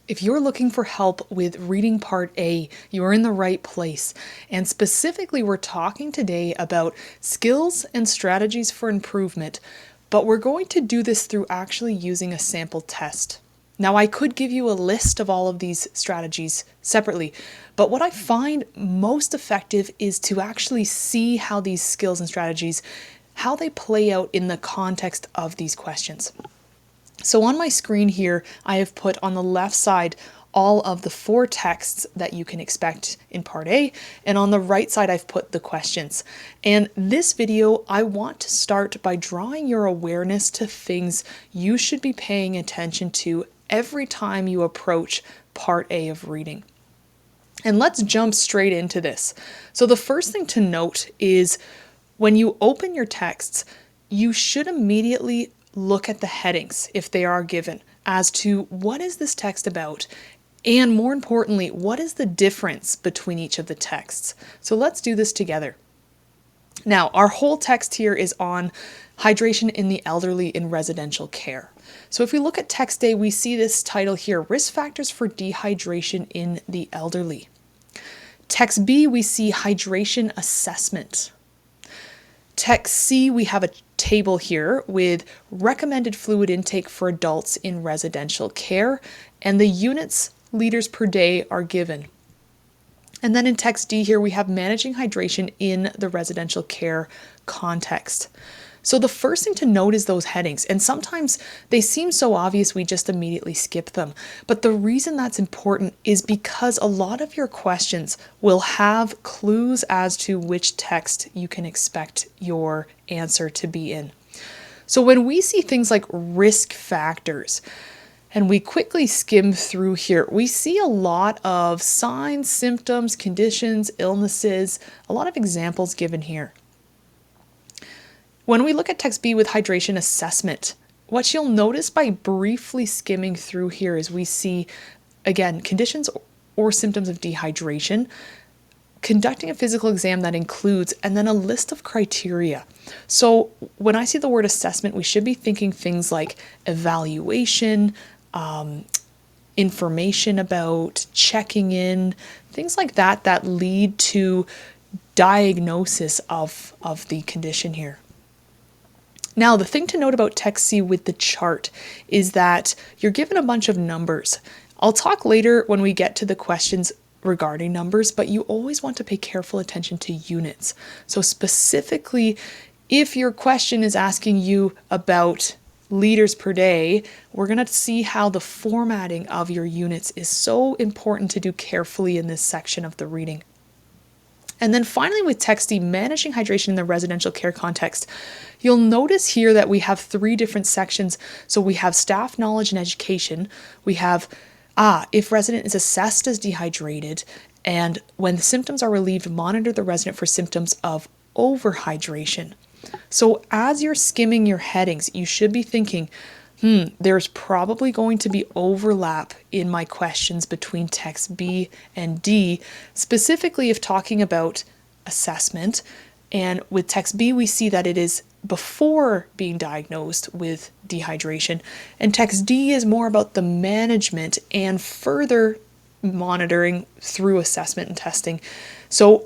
If you're looking for help with Reading Part A, you're in the right place. And specifically, we're talking today about skills and strategies for improvement, but we're going to do this through actually using a sample test. Now, I could give you a list of all of these strategies separately, but what I find most effective is to actually see how these skills and strategies, how they play out in the context of these questions. So on my screen here, I have put on the left side all of the 4 texts that you can expect in Part A, and on the right side I've put the questions. And this video, I want to start by drawing your awareness to things you should be paying attention to every time you approach Part A of reading. And let's jump straight into this. So the first thing to note is when you open your texts, you should immediately look at the headings, if they are given, as to what is this text about, and more importantly, what is the difference between each of the texts. So let's do this together. Now, our whole text here is on hydration in the elderly in residential care. So if we look at text A, we see this title here, Risk Factors for Dehydration in the Elderly. Text B, we see Hydration Assessment. Text C, we have a table here with recommended fluid intake for adults in residential care, and the units, liters per day, are given. And then in text D here, we have managing hydration in the residential care context. So the first thing to note is those headings, and sometimes they seem so obvious we just immediately skip them. But the reason that's important is because a lot of your questions will have clues as to which text you can expect your answer to be in. So when we see things like risk factors, and we quickly skim through here, we see a lot of signs, symptoms, conditions, illnesses, a lot of examples given here. When we look at text B with hydration assessment, what you'll notice by briefly skimming through here is we see, again, conditions or symptoms of dehydration, conducting a physical exam that includes, and then a list of criteria. So when I see the word assessment, we should be thinking things like evaluation, information about, checking in, things like that that lead to diagnosis of the condition here. Now, the thing to note about text C with the chart is that you're given a bunch of numbers. I'll talk later when we get to the questions regarding numbers, but you always want to pay careful attention to units. So specifically, if your question is asking you about liters per day, we're going to see how the formatting of your units is so important to do carefully in this section of the reading. And then finally with text D, managing hydration in the residential care context, you'll notice here that we have 3 different sections. So we have staff knowledge and education. We have, if resident is assessed as dehydrated, and when the symptoms are relieved, monitor the resident for symptoms of overhydration. So as you're skimming your headings, you should be thinking, there's probably going to be overlap in my questions between text B and D, specifically if talking about assessment. And with text B, we see that it is before being diagnosed with dehydration. And text D is more about the management and further monitoring through assessment and testing. So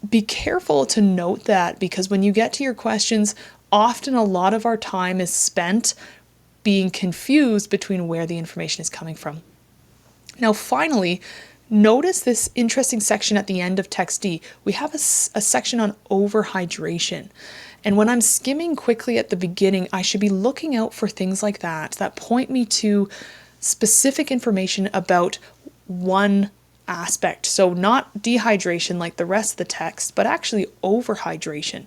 be careful to note that, because when you get to your questions, often a lot of our time is spent being confused between where the information is coming from. Now, finally, notice this interesting section at the end of text D. We have a section on overhydration. And when I'm skimming quickly at the beginning, I should be looking out for things like that point me to specific information about one aspect. So not dehydration like the rest of the text, but actually overhydration.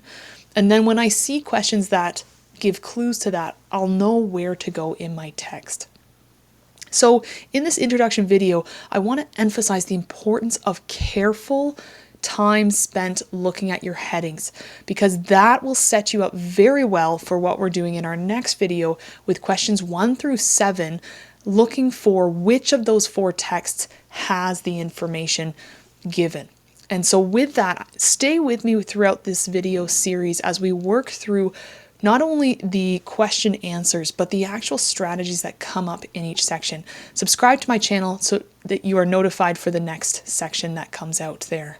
And then when I see questions that give clues to that, I'll know where to go in my text. So in this introduction video, I want to emphasize the importance of careful time spent looking at your headings, because that will set you up very well for what we're doing in our next video with questions 1 through 7, looking for which of those 4 texts has the information given. And so with that, stay with me throughout this video series as we work through not only the question answers, but the actual strategies that come up in each section. Subscribe to my channel so that you are notified for the next section that comes out there.